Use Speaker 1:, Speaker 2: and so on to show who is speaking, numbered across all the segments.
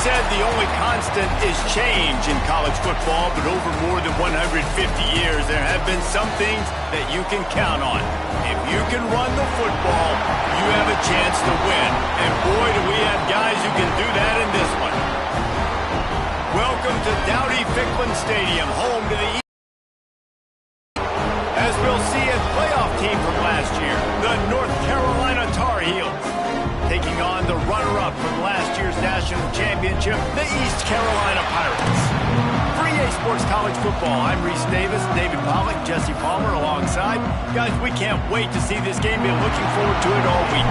Speaker 1: said the only constant is change in college football, but over more than 150 years, there have been some things that you can count on. If you can run the football, you have a chance to win. And boy, do we have guys who can do that in this one. Welcome to Dowdy-Ficklen Stadium, home to the East. As we'll see a playoff team from last year, the North Carolina Tar Heels, taking on the runner-up from last year's national championship, the East Carolina Pirates. For EA Sports College Football, I'm Reese Davis, David Pollack, Jesse Palmer alongside. Guys, we can't wait to see this game. Been looking forward to it all week.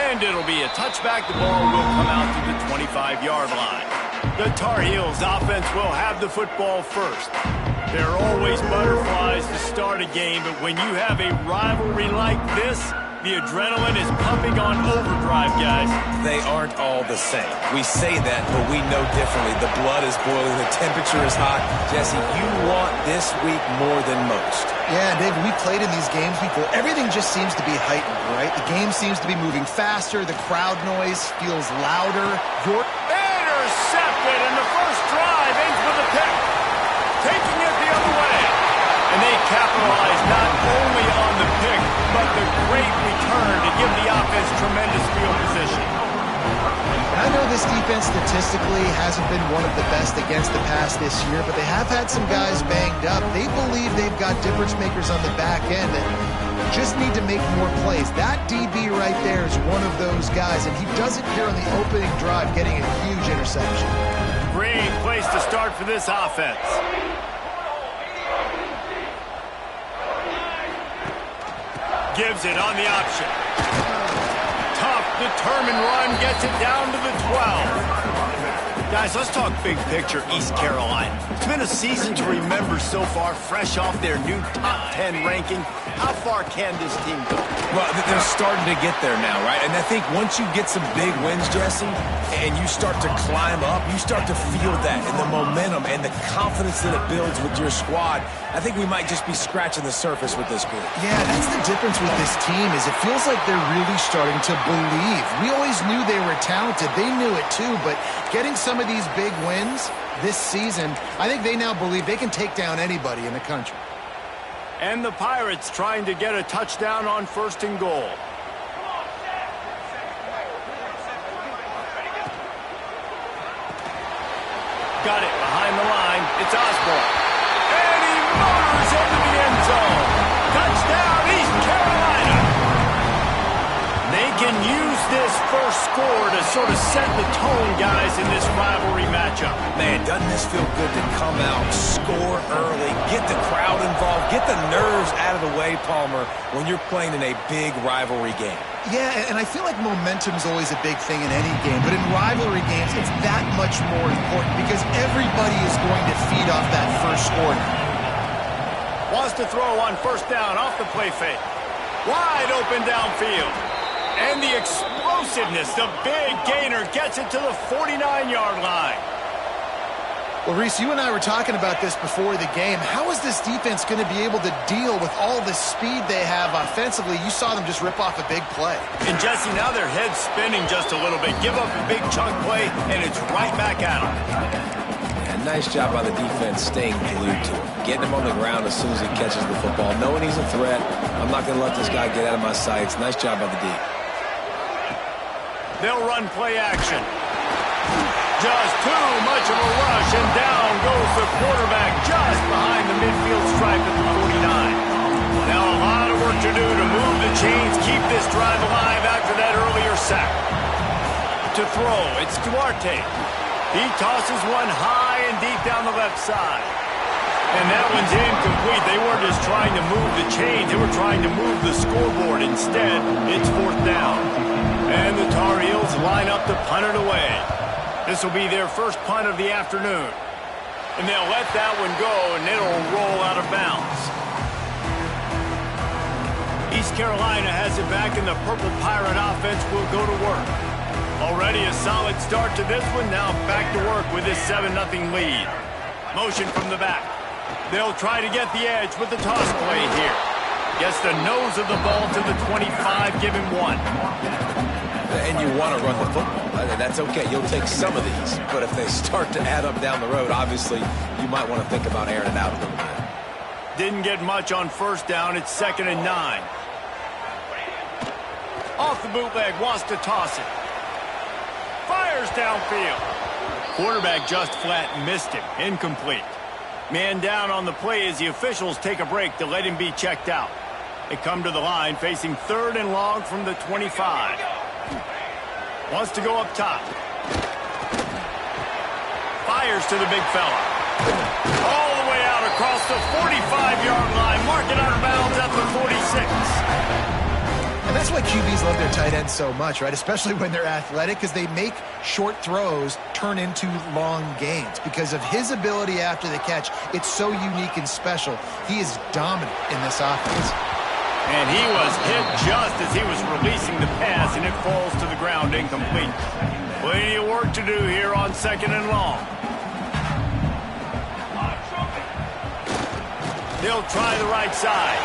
Speaker 1: And it'll be a touchback. The ball will come out to the 25-yard line. The Tar Heels offense will have the football first. There are always butterflies to start a game, but when you have a rivalry like this, the adrenaline is pumping on overdrive, guys.
Speaker 2: They aren't all the same. We say that, but we know differently. The blood is boiling. The temperature is hot. Jesse, you want this week more than most.
Speaker 3: Yeah, Dave, we played in these games before. Everything just seems to be heightened, right? The game seems to be moving faster. The crowd noise feels louder.
Speaker 1: Intercepted, and the first drive ends with a pick. Taking it the other way. And they capitalize not only on the pick, but the great return to give the offense tremendous field position.
Speaker 3: I know this defense statistically hasn't been one of the best against the pass this year, but they have had some guys banged up. They believe they've got difference makers on the back end that just need to make more plays. That DB right there is one of those guys, and he does it here on the opening drive, getting a huge interception.
Speaker 1: Great place to start for this offense. Gives it on the option. Tough, determined run, gets it down to the 12. Guys, let's talk big picture East Carolina. It's been a season to remember so far, fresh off their new top 10 ranking. How far can this team go?
Speaker 2: Well, they're starting to get there now, right? And I think once you get some big wins, Jesse, and you start to climb up, you start to feel that and the momentum and the confidence that it builds with your squad. I think we might just be scratching the surface with this group.
Speaker 3: Yeah, that's the difference with this team is it feels like they're really starting to believe. We always knew they were talented. They knew it too, but getting some of these big wins this season, I think they now believe they can take down anybody in the country.
Speaker 1: And the Pirates trying to get a touchdown on 1st and goal. Got it behind the line. It's Osborne. And he motors into the end zone. Touchdown, East Carolina. They can use this first score to sort of set the tone, guys, in this rivalry matchup.
Speaker 2: Man, doesn't this feel good to come out, score early, get the crowd involved, get the nerves out of the way, Palmer, when you're playing in a big rivalry game?
Speaker 3: Yeah, and I feel like momentum's always a big thing in any game, but in rivalry games, it's that much more important because everybody is going to feed off that first score.
Speaker 1: Wants to throw on 1st down off the play fake. Wide open downfield. And the explosiveness, the big gainer gets it to the 49-yard line.
Speaker 3: Well, Reese, you and I were talking about this before the game. How is this defense going to be able to deal with all the speed they have offensively? You saw them just rip off a big play.
Speaker 1: And, Jesse, now their head's spinning just a little bit. Give up a big chunk play, and it's right back at them.
Speaker 2: Yeah, nice job by the defense staying glued to him. Getting him on the ground as soon as he catches the football. Knowing he's a threat, I'm not going to let this guy get out of my sights. Nice job by the D.
Speaker 1: They'll run play action. Just too much of a rush, and down goes the quarterback just behind the midfield stripe at the 49. Now a lot of work to do to move the chains, keep this drive alive after that earlier sack. To throw, it's Duarte. He tosses one high and deep down the left side. And that one's incomplete. They weren't just trying to move the chains, they were trying to move the scoreboard. Instead, it's 4th down. And the Tar Heels line up to punt it away. This will be their first punt of the afternoon. And they'll let that one go, and it'll roll out of bounds. East Carolina has it back, and the Purple Pirate offense will go to work. Already a solid start to this one. Now back to work with this 7-0 lead. Motion from the back. They'll try to get the edge with the toss play here. Gets the nose of the ball to the 25, give him 1.
Speaker 2: And you want to run the football. That's okay. You'll take some of these. But if they start to add up down the road, obviously, you might want to think about airing it out a little bit.
Speaker 1: Didn't get much on first down. It's 2nd and 9. Off the bootleg, wants to toss it. Fires downfield. Quarterback just flat missed him. Incomplete. Man down on the play as the officials take a break to let him be checked out. They come to the line facing 3rd and long from the 25. Wants to go up top. Fires to the big fella. All the way out across the 45-yard line. Mark it out of bounds at the 46.
Speaker 3: And that's why QBs love their tight ends so much, right? Especially when they're athletic, because they make short throws turn into long gains. Because of his ability after the catch, it's so unique and special. He is dominant in this offense.
Speaker 1: And he was hit just as he was releasing the pass, and it falls to the ground incomplete. Plenty of work to do here on 2nd and long. They'll try the right side.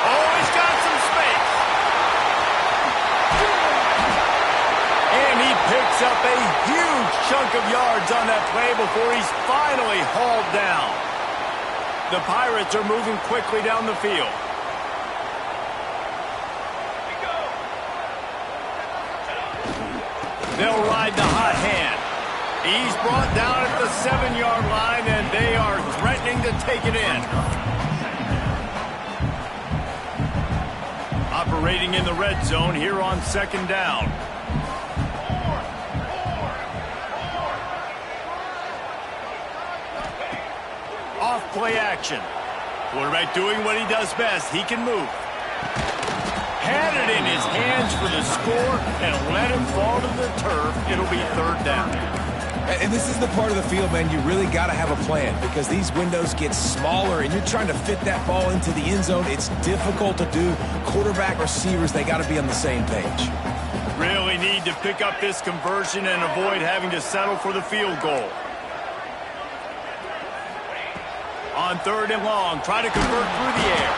Speaker 1: Oh, he's got some space. And he picks up a huge chunk of yards on that play before he's finally hauled down. The Pirates are moving quickly down the field. They'll ride the hot hand. He's brought down at the 7-yard line, and they are threatening to take it in. Operating in the red zone here on 2nd down. Off play action. Quarterback doing what he does best. He can move. Had it in his hands for the score and let him fall to the turf. It'll be 3rd down.
Speaker 2: And this is the part of the field, man, you really got to have a plan because these windows get smaller and you're trying to fit that ball into the end zone. It's difficult to do. Quarterback, receivers, they got to be on the same page.
Speaker 1: Really need to pick up this conversion and avoid having to settle for the field goal. On 3rd and long, try to convert through the air.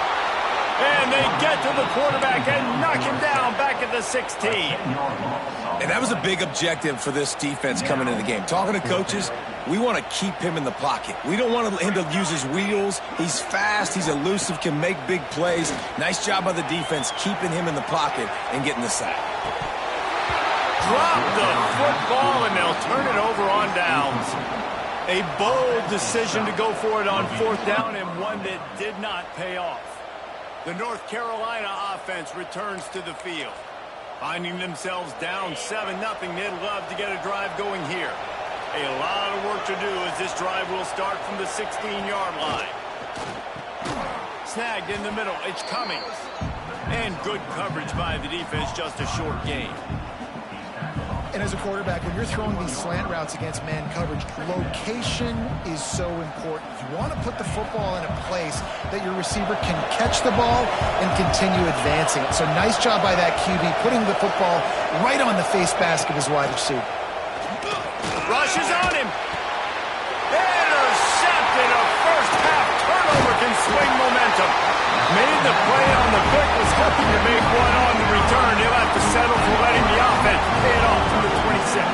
Speaker 1: And they get to the quarterback and knock him down back at the 16.
Speaker 2: And that was a big objective for this defense coming into the game. Talking to coaches, we want to keep him in the pocket. We don't want him to use his wheels. He's fast, he's elusive, can make big plays. Nice job by the defense keeping him in the pocket and getting the sack.
Speaker 1: Drop the football and they'll turn it over on downs. A bold decision to go for it on 4th down and one that did not pay off. The North Carolina offense returns to the field. Finding themselves down 7-0, they'd love to get a drive going here. A lot of work to do as this drive will start from the 16-yard line. Snagged in the middle, it's Cummings. And good coverage by the defense, just a short gain.
Speaker 3: And as a quarterback, when you're throwing these slant routes against man coverage, location is so important. You want to put the football in a place that your receiver can catch the ball and continue advancing it. So nice job by that QB, putting the football right on the face mask of his wide receiver.
Speaker 1: Rushes on him. Intercepted. A first-half turnover can swing momentum. Made the play on the pick, was hoping to make one on the return. He'll have to settle for letting the offense pay it off to the 26.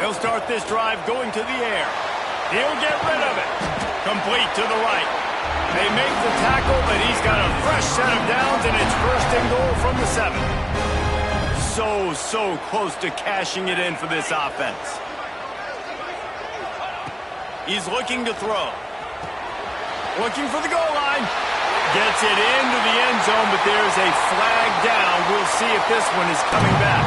Speaker 1: He'll start this drive going to the air. He'll get rid of it. Complete to the right. They make the tackle, but he's got a fresh set of downs, and it's 1st and goal from the 7. So close to cashing it in for this offense. He's looking to throw. Looking for the goal line. Gets it into the end zone, but there's a flag down. We'll see if this one is coming back.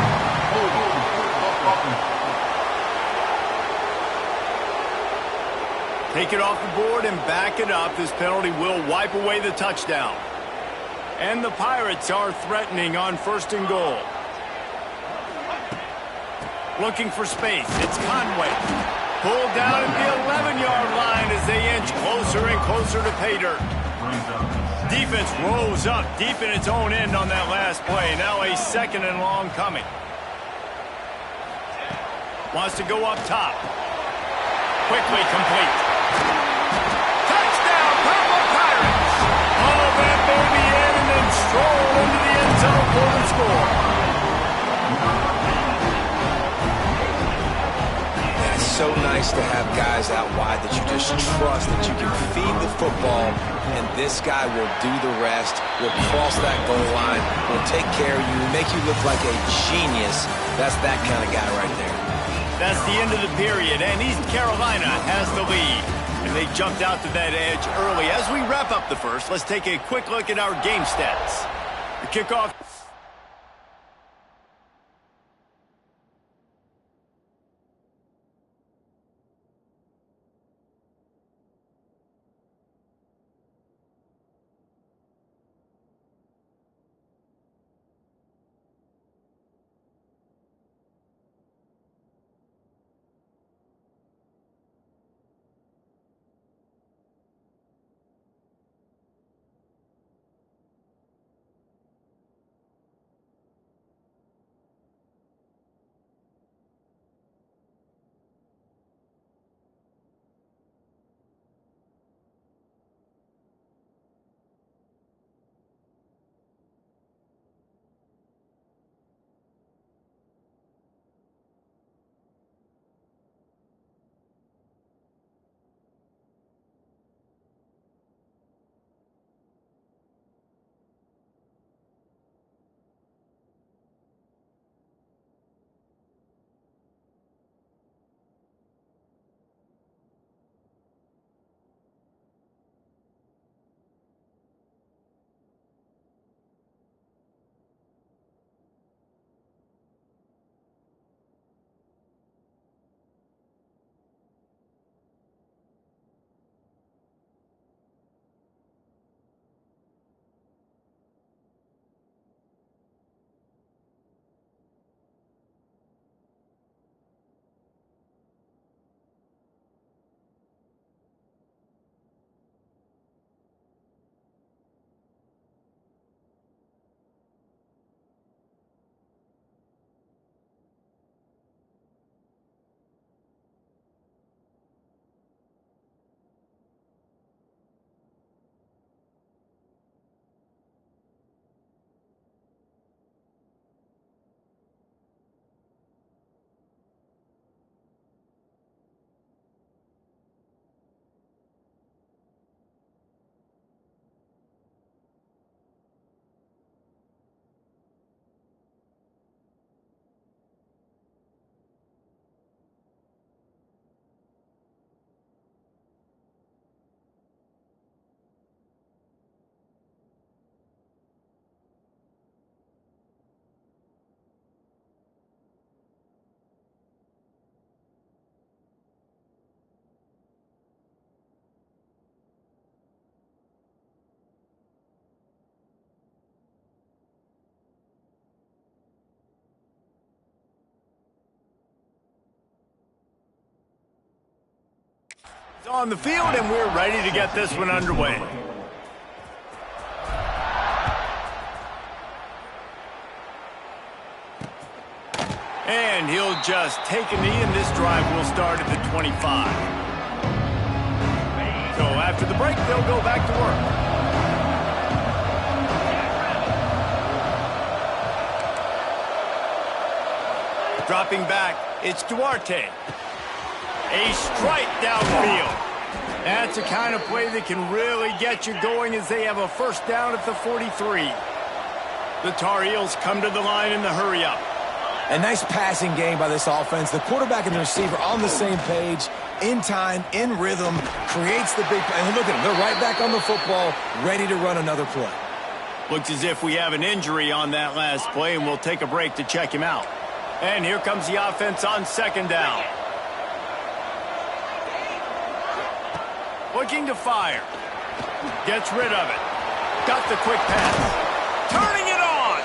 Speaker 1: Take it off the board and back it up. This penalty will wipe away the touchdown. And the Pirates are threatening on 1st and goal. Looking for space. It's Conway. Pulled down at the 11-yard line as they inch closer and closer to pay dirt. defense rose up deep in its own end on that last play. Now a 2nd and long coming. Wants to go up top. Quickly complete. Touchdown, Purple Pirates! All that baby in and then stroll into the end zone for the score.
Speaker 2: So nice to have guys out wide that you just trust that you can feed the football, and this guy will do the rest, will cross that goal line, will take care of you, make you look like a genius. That's that kind of guy right there.
Speaker 1: That's the end of the period, and East Carolina has the lead. And they jumped out to that edge early. As we wrap up the first, let's take a quick look at our game stats. The kickoff. On the field, and we're ready to get this one underway. And he'll just take a knee, and this drive will start at the 25. So after the break, they'll go back to work. Dropping back, it's Duarte. A strike downfield. That's the kind of play that can really get you going as they have a first down at the 43. The Tar Heels come to the line in the hurry-up.
Speaker 2: A nice passing game by this offense. The quarterback and the receiver on the same page, in time, in rhythm, creates the big play. And look at them. They're right back on the football, ready to run another play.
Speaker 1: Looks as if we have an injury on that last play, and we'll take a break to check him out. And here comes the offense on 2nd down. Looking to fire. Gets rid of it. Got the quick pass. Turning it on.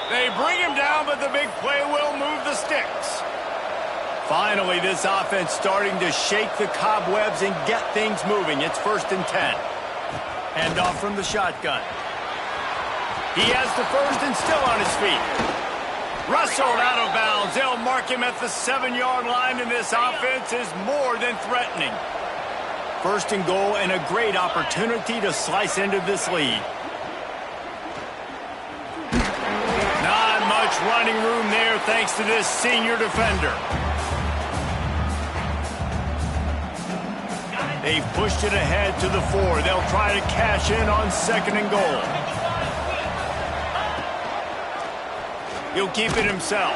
Speaker 1: They bring him down, but the big play will move the sticks. Finally, this offense starting to shake the cobwebs and get things moving. It's 1st and 10. Hand off from the shotgun. He has the first and still on his feet. Wrestled out of bounds. They'll mark him at the 7-yard line, and this offense is more than threatening. First and goal, and a great opportunity to slice into this lead. Not much running room there thanks to this senior defender. They've pushed it ahead to the 4. They'll try to cash in on second and goal. He'll keep it himself.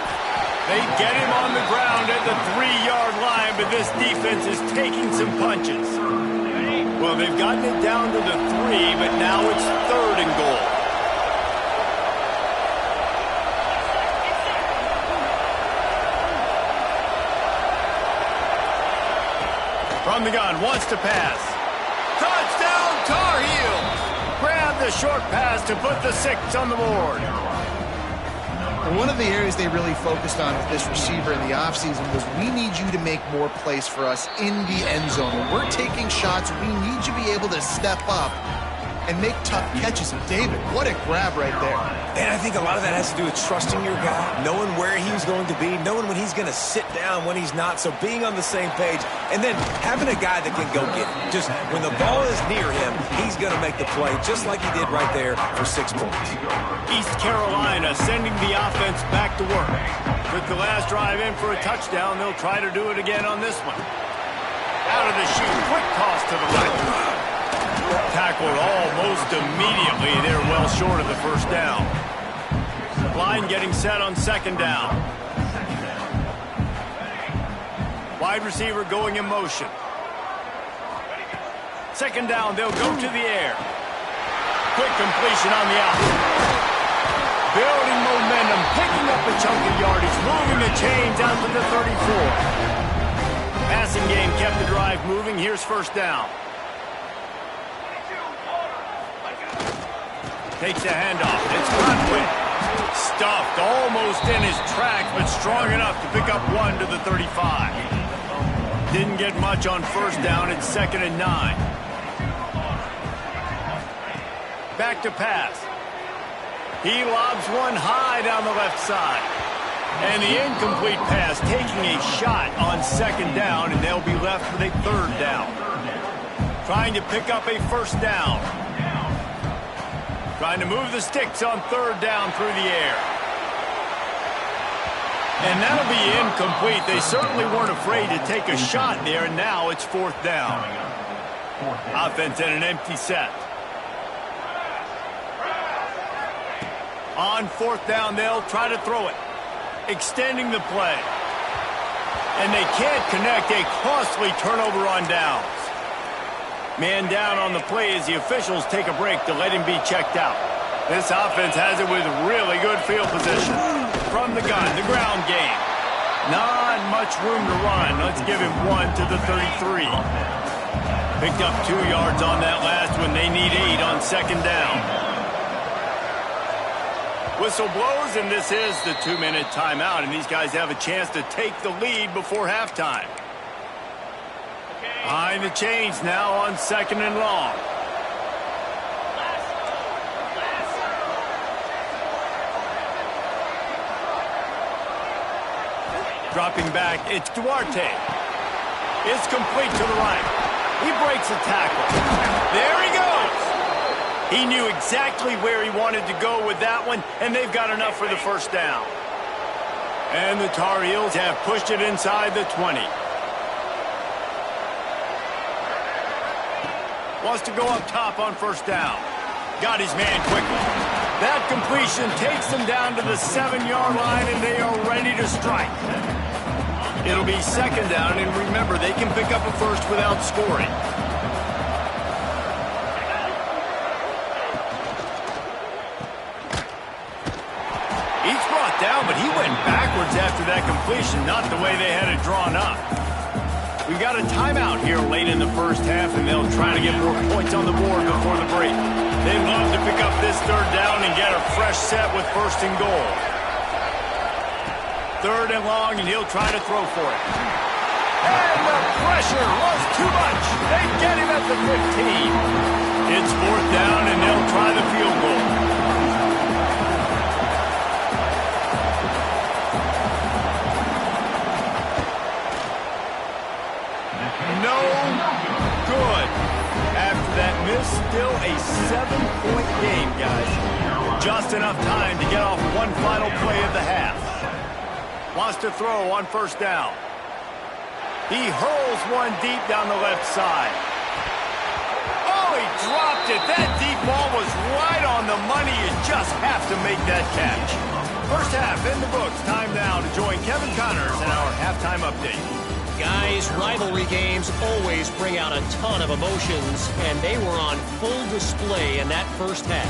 Speaker 1: They get him on the ground at the 3-yard line, but this defense is taking some punches. Well, they've gotten it down to the 3, but now it's third and goal. From the gun, wants to pass. Touchdown, Tar Heels! Grab the short pass to put the 6 on the board.
Speaker 3: One of the areas they really focused on with this receiver in the offseason was, we need you to make more plays for us in the end zone. When we're taking shots, we need you to be able to step up and make tough catches. And David, what a grab right there.
Speaker 2: And I think a lot of that has to do with trusting your guy, knowing where he's going to be, knowing when he's going to sit down, when he's not, so being on the same page, and then having a guy that can go get it. Just when the ball is near him, he's going to make the play, just like he did right there for 6 points.
Speaker 1: East Carolina sending the offense back to work. With the last drive in for a touchdown, they'll try to do it again on this one. Out of the chute, quick toss to the right. Tackled almost immediately. They're well short of the first down. Line getting set on second down. Wide receiver going in motion. Second down, they'll go to the air. Quick completion on the out. Building momentum, picking up a chunk of yardage, moving the chains out to the 34. Passing game kept the drive moving. Here's first down. Takes the handoff. It's Godwin. Stuffed almost in his tracks, but strong enough to pick up 1 to the 35. Didn't get much on first down. It's 2nd and 9. Back to pass. He lobs one high down the left side. And the incomplete pass, taking a shot on second down, and they'll be left with a third down. Trying to pick up a first down. Trying to move the sticks on third down through the air. And that'll be incomplete. They certainly weren't afraid to take a shot there, and now it's fourth down. Offense in an empty set. On fourth down, they'll try to throw it. Extending the play. And they can't connect. A costly turnover on downs. Man down on the play as the officials take a break to let him be checked out. This offense has it with really good field position. From the gun, the ground game. Not much room to run. Let's give him 1 to the 33. Picked up 2 yards on that last one. They need 8 on second down. Whistle blows, and this is the 2-minute timeout, and these guys have a chance to take the lead before halftime. Behind the chains now on second and long. Dropping back, it's Duarte. It's complete to the right. He breaks a tackle. There he goes. He knew exactly where he wanted to go with that one, and they've got enough for the first down. And the Tar Heels have pushed it inside the 20. Wants to go up top on first down. Got his man quickly. That completion takes them down to the 7-yard line, and they are ready to strike. It'll be second down, and remember, they can pick up a first without scoring. He's brought down, but he went backwards after that completion, not the way they had it drawn up. We've got a timeout here late in the first half, and they'll try to get more points on the board before the break. They'd love to pick up this third down and get a fresh set with first and goal. Third and long, and he'll try to throw for it. And the pressure was too much. They get him at the 15. It's fourth down, and they'll try the field goal. No good. After that miss, still a 7-point game, guys. Just enough time to get off one final play of the half. Wants to throw on first down. He hurls one deep down the left side. Oh, he dropped it. That deep ball was right on the money. You just have to make that catch. First half in the books. Time now to join Kevin Connors in our halftime update.
Speaker 4: Guys, rivalry games always bring out a ton of emotions, and they were on full display in that first half.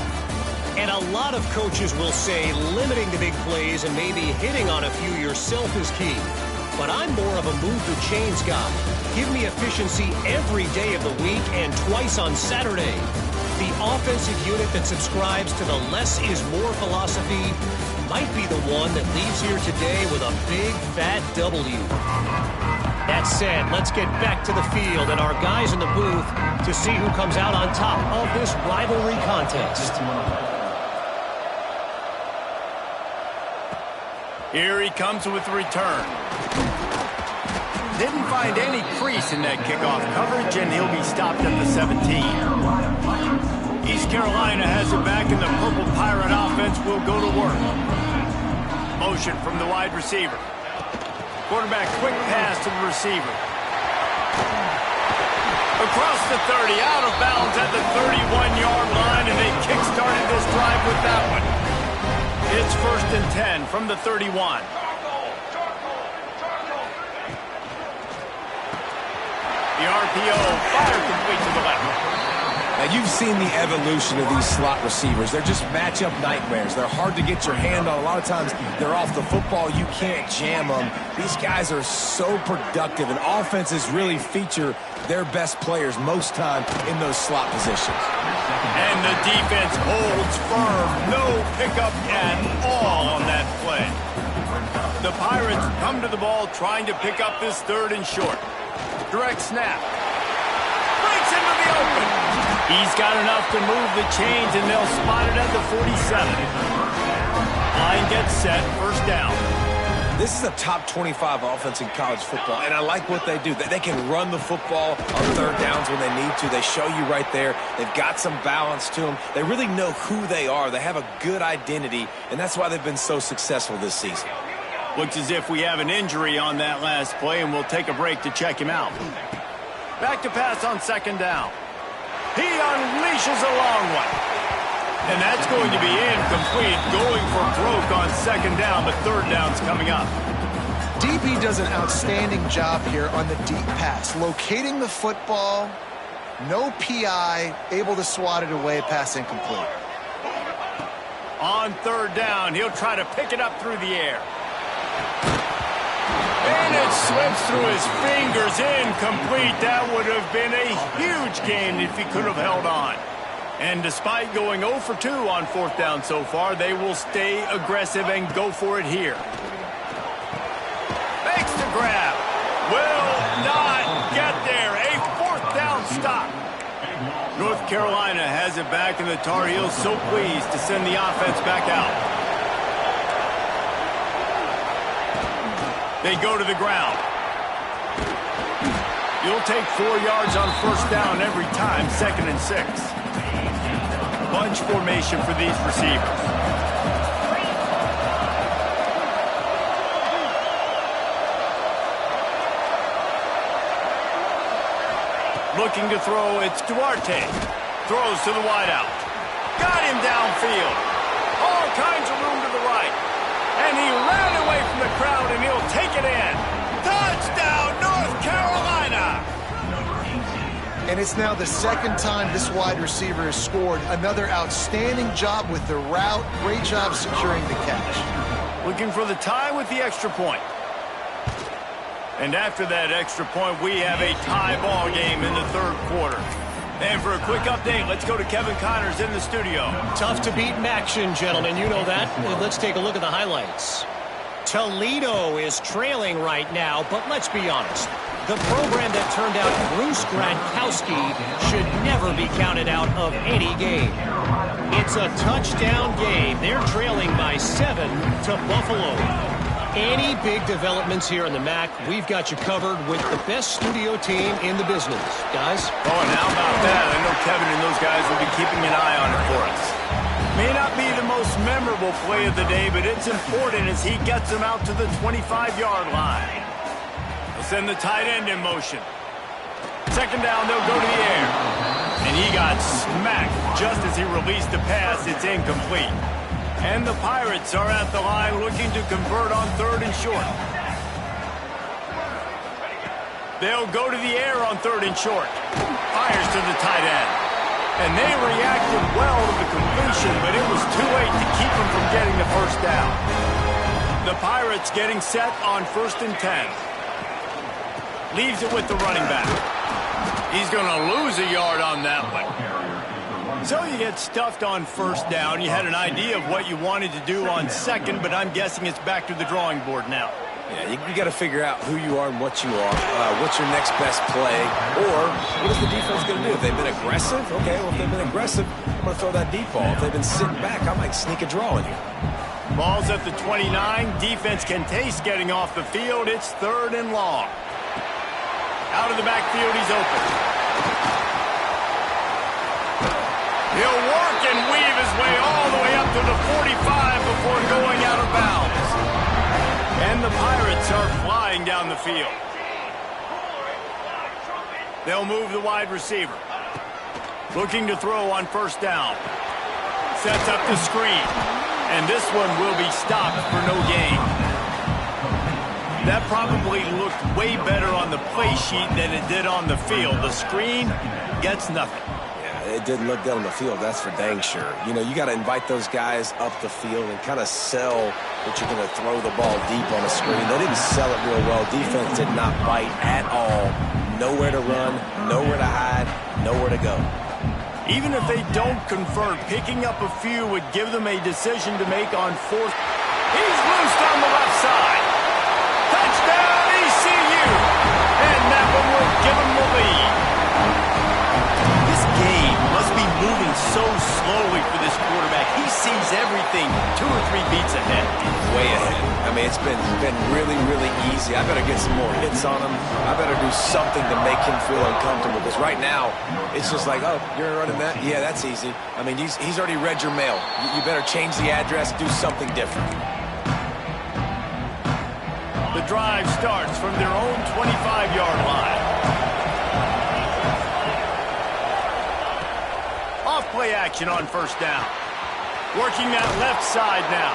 Speaker 4: And a lot of coaches will say limiting the big plays and maybe hitting on a few yourself is key. But I'm more of a move the chains guy. Give me efficiency every day of the week and twice on Saturday. The offensive unit that subscribes to the less is more philosophy might be the one that leaves here today with a big, fat W. That said, let's get back to the field and our guys in the booth to see who comes out on top of this rivalry contest.
Speaker 1: Here he comes with the return. Didn't find any crease in that kickoff coverage, and he'll be stopped at the 17. East Carolina has it back, and the Purple Pirate offense will go to work. Motion from the wide receiver. Quarterback quick pass to the receiver. Across the 30, out of bounds at the 31-yard line, and they kick-started this drive with that one. It's first and 10 from the 31. The RPO, fire complete to the left.
Speaker 2: Now, you've seen the evolution of these slot receivers. They're just matchup nightmares. They're hard to get your hand on. A lot of times, they're off the football. You can't jam them. These guys are so productive, and offenses really feature their best players most time in those slot positions.
Speaker 1: And the defense holds firm. No pickup at all on that play. The Pirates come to the ball trying to pick up this third and short. Direct snap. Breaks into the open. He's got enough to move the chains, and they'll spot it at the 47. Line gets set, first down.
Speaker 2: This is a top 25 offense in college football, and I like what they do. They can run the football on third downs when they need to. They show you right there. They've got some balance to them. They really know who they are. They have a good identity, and that's why they've been so successful this season.
Speaker 1: Looks as if we have an injury on that last play, and we'll take a break to check him out. Back to pass on second down. He unleashes a long one. And that's going to be incomplete, going for broke on second down, but third down's coming up.
Speaker 3: DP does an outstanding job here on the deep pass, locating the football, no PI, able to swat it away, pass incomplete.
Speaker 1: On third down, he'll try to pick it up through the air. And it slips through his fingers, incomplete. That would have been a huge gain if he could have held on. And despite going 0 for 2 on fourth down so far, they will stay aggressive and go for it here. Makes the grab. Will not get there. A fourth down stop. North Carolina has it back, and the Tar Heels so pleased to send the offense back out. They go to the ground. You'll take 4 yards on first down every time, second and 6. Bunch formation for these receivers. Looking to throw, it's Duarte. Throws to the wideout. Got him downfield. All kinds of room to the right. And he ran away from the crowd, and he'll take it in. Touchdown, North Carolina!
Speaker 3: And it's now the second time this wide receiver has scored. Another outstanding job with the route. Great job securing the catch.
Speaker 1: Looking for the tie with the extra point. And after that extra point, we have a tie ball game in the third quarter. And for a quick update, let's go to Kevin Connors in the studio.
Speaker 4: Tough to beat action, gentlemen. You know that. Let's take a look at the highlights. Toledo is trailing right now, but let's be honest. The program that turned out Bruce Gradkowski should never be counted out of any game. It's a touchdown game. They're trailing by 7 to Buffalo. Any big developments here in the MAC, we've got you covered with the best studio team in the business. Guys?
Speaker 1: Oh, and how about that? I know Kevin and those guys will be keeping an eye on it for us. May not be the most memorable play of the day, but it's important as he gets them out to the 25-yard line. They'll send the tight end in motion. Second down, they'll go to the air. And he got smacked just as he released the pass. It's incomplete. And the Pirates are at the line looking to convert on 3rd and short. They'll go to the air on 3rd and short. Fires to the tight end. And they reacted well to the completion, but it was too late to keep them from getting the first down. The Pirates getting set on 1st and 10. Leaves it with the running back. He's going to lose a yard on that one. So you get stuffed on 1st down. You had an idea of what you wanted to do on 2nd, but I'm guessing it's back to the drawing board now.
Speaker 2: Yeah, you got to figure out who you are and what you are. What's your next best play? Or what is the defense going to do? If they've been aggressive, okay, well, if they've been aggressive, I'm going to throw that deep ball. If they've been sitting back, I might sneak a draw in here.
Speaker 1: Ball's at the 29. Defense can taste getting off the field. It's 3rd and long. Out of the backfield, he's open. He'll work and weave his way all the way up to the 45 before going out of bounds. And the Pirates are flying down the field. They'll move the wide receiver. Looking to throw on 1st down. Sets up the screen. And this one will be stopped for no gain. That probably looked way better on the play sheet than it did on the field. The screen gets nothing.
Speaker 2: It didn't look good on the field, that's for dang sure. You know, you got to invite those guys up the field and kind of sell that you're going to throw the ball deep on a screen. They didn't sell it real well. Defense did not bite at all. Nowhere to run, nowhere to hide, nowhere to go.
Speaker 1: Even if they don't convert, picking up a few would give them a decision to make on 4th. He's loosed on the left side. Touchdown, ECU! And that one will give them the lead. This game must be moving so slowly for this quarterback. He sees everything 2 or 3 beats ahead.
Speaker 2: Way ahead. I mean, it's been really, really easy. I better get some more hits on him. I better do something to make him feel uncomfortable. Because right now, it's just like, oh, you're running that? Yeah, that's easy. I mean, he's already read your mail. You better change the address, do something different.
Speaker 1: The drive starts from their own 25-yard line. Off-play action on 1st down. Working that left side now.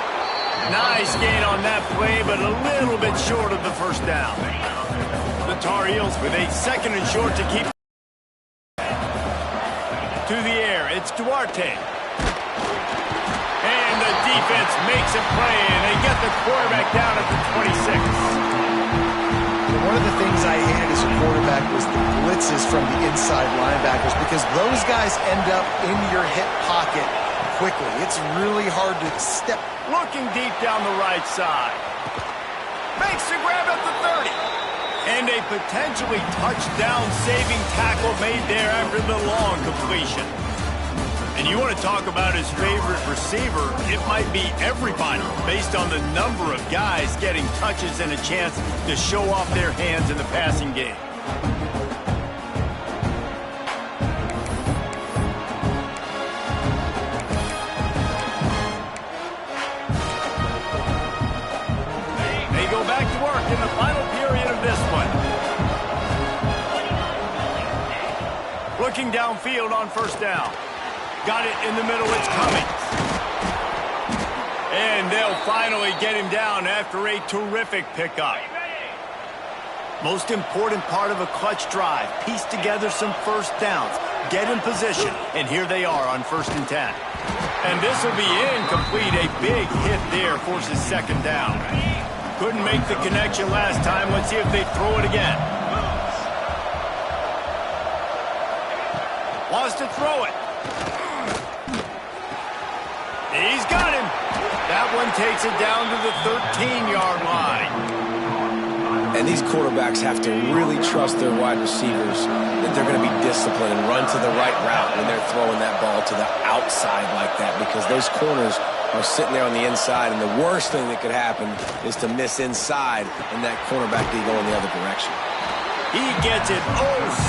Speaker 1: Nice gain on that play, but a little bit short of the 1st down. The Tar Heels with a 2nd and short to keep. To the air, it's Duarte. And the defense makes a play, and they get the quarterback down at the 26.
Speaker 3: One of the things I hated as a quarterback was the blitzes from the inside linebackers because those guys end up in your hip pocket quickly. It's really hard to step.
Speaker 1: Looking deep down the right side. Makes the grab at the 30. And a potentially touchdown-saving tackle made there after the long completion. And you want to talk about his favorite receiver, it might be everybody based on the number of guys getting touches and a chance to show off their hands in the passing game. They go back to work in the final period of this one. Looking downfield on 1st down. Got it in the middle, it's Cummings. And they'll finally get him down after a terrific pickup. Most important part of a clutch drive, piece together some 1st downs, get in position, and here they are on 1st and 10. And this will be incomplete. A big hit there forces 2nd down. Couldn't make the connection last time. Let's see if they throw it again. Wants to throw it. He's got him. That one takes it down to the 13-yard line.
Speaker 2: And these quarterbacks have to really trust their wide receivers that they're going to be disciplined and run to the right route when they're throwing that ball to the outside like that, because those corners are sitting there on the inside, and the worst thing that could happen is to miss inside and that cornerback be going the other direction.
Speaker 1: He gets it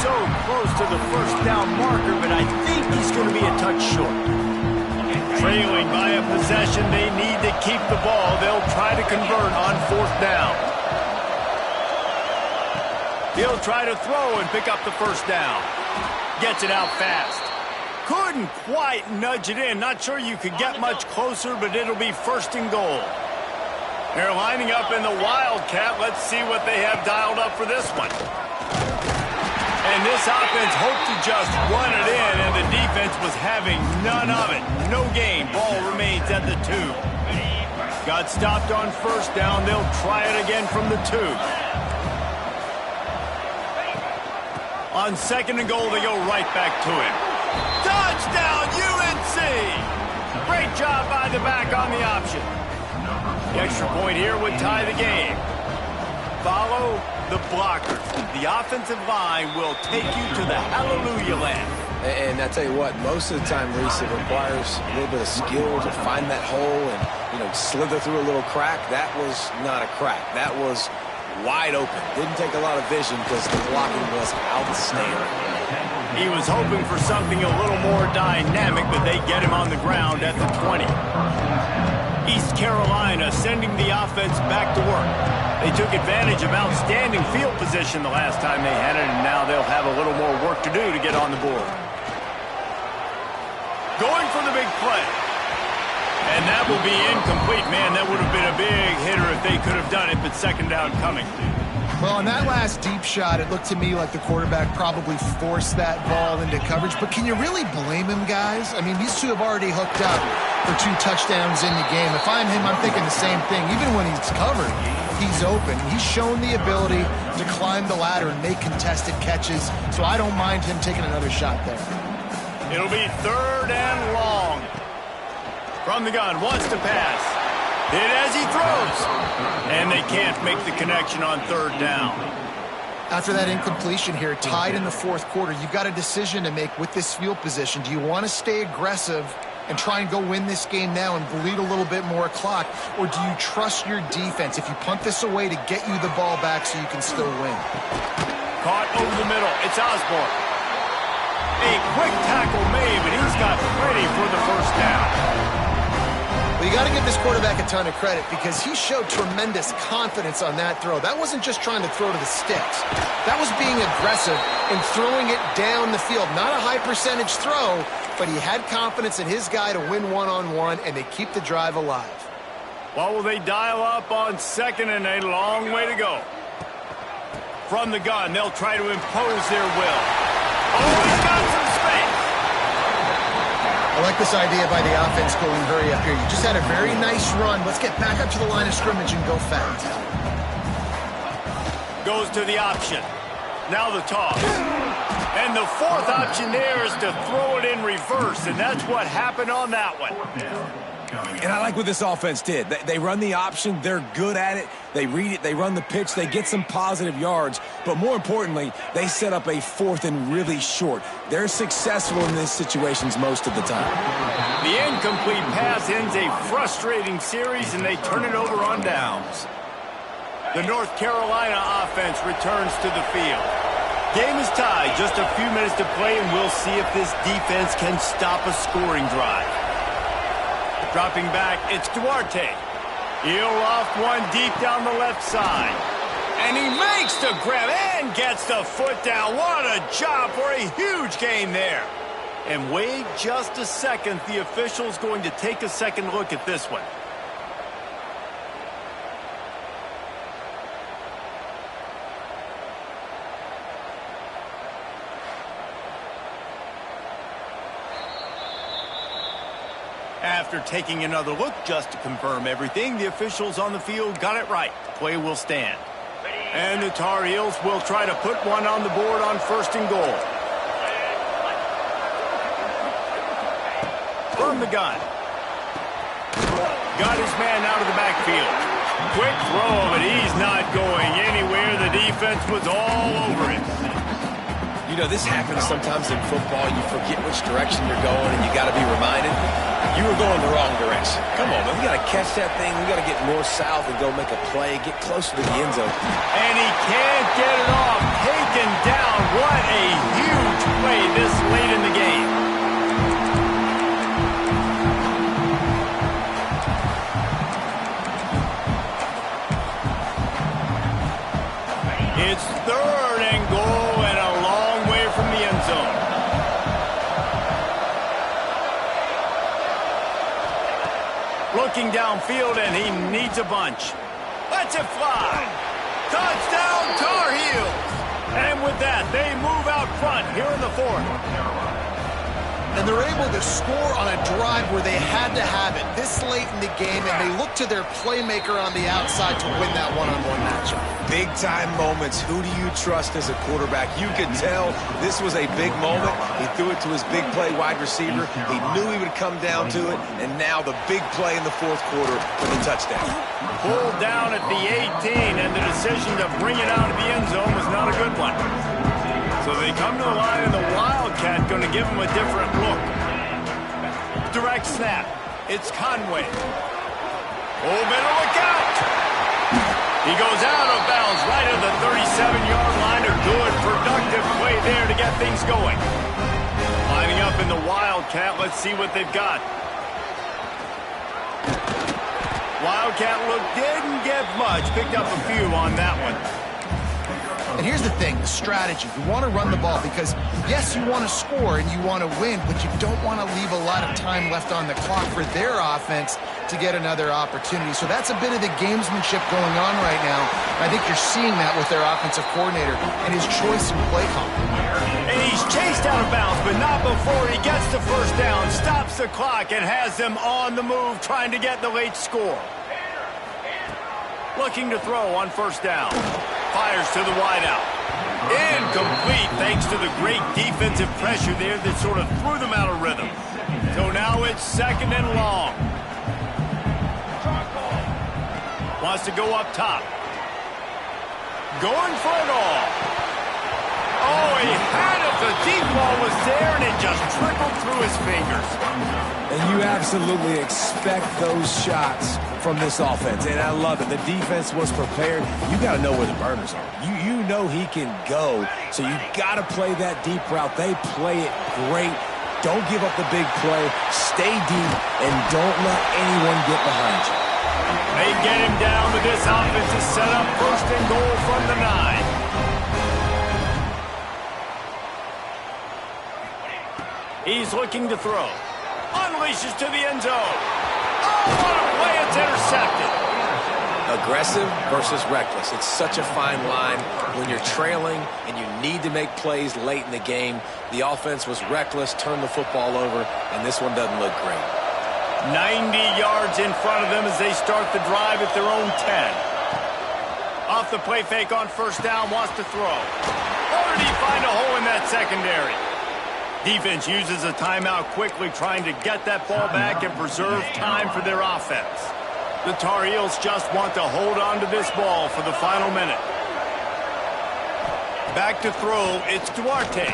Speaker 1: so close to the first down marker, but I think he's going to be a touch short. Trailing by a possession, they need to keep the ball. They'll try to convert on 4th down. He'll try to throw and pick up the first down. Gets it out fast. Couldn't quite nudge it in. Not sure you could get much closer, but it'll be 1st and goal. They're lining up in the Wildcat. Let's see what they have dialed up for this one. And this offense hoped to just run it in, and the defense was having none of it. No gain. Ball remains at the 2. Got stopped on 1st down. They'll try it again from the 2. On 2nd and goal, they go right back to him. Touchdown, UNC! Great job by the back on the option. The extra point here would tie the game. Follow the blockers. The offensive line will take you to the hallelujah land.
Speaker 2: And I tell you what, most of the time, Reese, it requires a little bit of skill to find that hole and, slither through a little crack. That was not a crack. That was wide open. Didn't take a lot of vision because the blocking was outstanding.
Speaker 1: He was hoping for something a little more dynamic, but they get him on the ground at the 20. East Carolina sending the offense back to work. They took advantage of outstanding field position the last time they had it, and now they'll have a little more work to do to get on the board. Going for the big play. And that will be incomplete. Man, that would have been a big hitter if they could have done it, but 2nd down coming.
Speaker 3: Well, on that last deep shot, it looked to me like the quarterback probably forced that ball into coverage. But can you really blame him, guys? I mean, these two have already hooked up for 2 touchdowns in the game. If I'm him, I'm thinking the same thing. Even when he's covered, he's open. He's shown the ability to climb the ladder and make contested catches. So I don't mind him taking another shot there.
Speaker 1: It'll be 3rd and long. From the gun, wants to pass. Hit as he throws. And they can't make the connection on 3rd down.
Speaker 3: After that incompletion here, tied in the 4th quarter, you've got a decision to make with this field position. Do you want to stay aggressive and try and go win this game now and bleed a little bit more clock? Or do you trust your defense if you punt this away to get you the ball back so you can still win?
Speaker 1: Caught over the middle. It's Osborne. A quick tackle made, but he's got plenty for the 1st down.
Speaker 3: Well, you got to give this quarterback a ton of credit because he showed tremendous confidence on that throw. That wasn't just trying to throw to the sticks. That was being aggressive and throwing it down the field. Not a high percentage throw, but he had confidence in his guy to win one-on-one, and they keep the drive alive.
Speaker 1: What will they dial up on 2nd and a long way to go? From the gun, they'll try to impose their will. Oh, he's got some space.
Speaker 3: I like this idea by the offense going hurry up here. You just had a very nice run. Let's get back up to the line of scrimmage and go fast. Goes
Speaker 1: to the option. Now the toss. And the 4th option there is to throw it in reverse, and that's what happened on that one.
Speaker 2: And I like what this offense did. They run the option. They're good at it. They read it. They run the pitch. They get some positive yards. But more importantly, they set up a 4th and really short. They're successful in these situations most of the time.
Speaker 1: The incomplete pass ends a frustrating series, and they turn it over on downs. The North Carolina offense returns to the field. Game is tied. Just a few minutes to play, and we'll see if this defense can stop a scoring drive. Dropping back, it's Duarte. He'll loft one deep down the left side. And he makes the grab and gets the foot down. What a job for a huge gain there. And wait just a second. The official's going to take a second look at this one. After taking another look just to confirm everything, the officials on the field got it right. Play will stand. And the Tar Heels will try to put one on the board on 1st and goal. From the gun. Got his man out of the backfield. Quick throw, but he's not going anywhere. The defense was all over him.
Speaker 2: You know, this happens sometimes in football. You forget which direction you're going, and you got to be reminded, you were going the wrong direction. Come on, man. We got to catch that thing. We got to get north-south and go make a play, get closer to the end zone.
Speaker 1: And he can't get it off. Taken down. What a huge play this late in the game. It's 3rd and goal and a long way from the end zone. Looking downfield, and he needs a bunch. Let's it fly. Touchdown, Tar Heels. And with that, they move out front here in the 4th.
Speaker 3: And they're able to score on a drive where they had to have it this late in the game, and they look to their playmaker on the outside to win that one-on-one matchup.
Speaker 2: Big-time moments. Who do you trust as a quarterback? You could tell this was a big moment. He threw it to his big play wide receiver. He knew he would come down to it, and now the big play in the 4th quarter for the touchdown.
Speaker 1: Pulled down at the 18, and the decision to bring it out of the end zone was not a good one. So they come to the line, and the Wildcat going to give him a different look. Direct snap. It's Conway. Oh, better look out. He goes out of bounds right at the 37-yard line. A good, productive play there to get things going. Lining up in the Wildcat. Let's see what they've got. Wildcat look didn't get much. Picked up a few on that one.
Speaker 3: And here's the thing, the strategy. You want to run the ball because, yes, you want to score and you want to win, but you don't want to leave a lot of time left on the clock for their offense to get another opportunity. So that's a bit of the gamesmanship going on right now. I think you're seeing that with their offensive coordinator and his choice in play call.
Speaker 1: And he's chased out of bounds, but not before he gets the first down, stops the clock, and has them on the move trying to get the late score. Looking to throw on first down. Fires to the wideout. Incomplete thanks to the great defensive pressure there that sort of threw them out of rhythm. So now it's 2nd and long. Wants to go up top. Going for it all. Oh, he had it. The deep ball was there, and it just trickled through his fingers.
Speaker 2: And you absolutely expect those shots from this offense, and I love it. The defense was prepared. You got to know where the burners are. You know he can go, so you got to play that deep route. They play it great. Don't give up the big play. Stay deep, and don't let anyone get behind you.
Speaker 1: They get him down, but this offense is set up 1st and goal from the 9. He's looking to throw. Unleashes to the end zone. Oh, what a play. It's intercepted.
Speaker 2: Aggressive versus reckless. It's such a fine line when you're trailing and you need to make plays late in the game. The offense was reckless, turned the football over, and this one doesn't look great.
Speaker 1: 90 yards in front of them as they start the drive at their own 10. Off the play fake on first down, wants to throw. Or did he find a hole in that secondary? Defense uses a timeout quickly, trying to get that ball back and preserve time for their offense. The Tar Heels just want to hold on to this ball for the final minute. Back to throw, it's Duarte.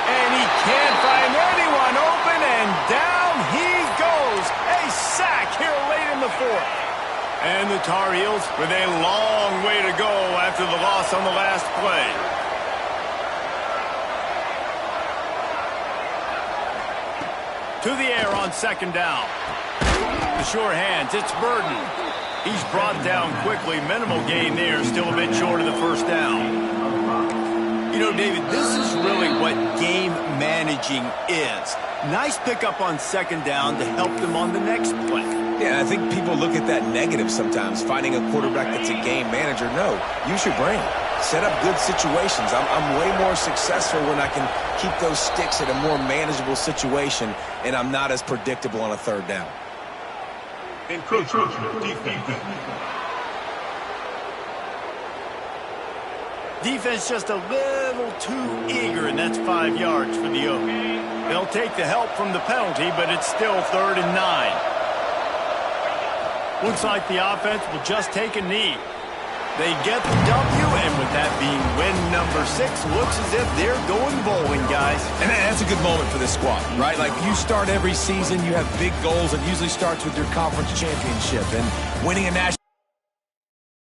Speaker 1: And he can't find anyone open, and down he goes. A sack here late in the 4th. And the Tar Heels with a long way to go after the loss on the last play. To the air on 2nd down. The sure hands, it's Burden. He's brought down quickly. Minimal gain there, still a bit short of the first down. You know, David, this is really what game managing is. Nice pickup on 2nd down to help them on the next play.
Speaker 2: Yeah, I think people look at that negative sometimes, finding a quarterback that's a game manager. No, use your brain. Set up good situations. I'm way more successful when I can keep those sticks at a more manageable situation, and I'm not as predictable on a 3rd down.
Speaker 1: Defense just a little too eager, and that's 5 yards for the Oak. They'll take the help from the penalty, but it's still 3rd and 9. Looks like the offense will just take a knee. They get the W, and with that being win number 6, looks as if they're going bowling, guys.
Speaker 2: And that's a good moment for this squad, right? Like, you start every season, you have big goals. It usually starts with your conference championship and winning a national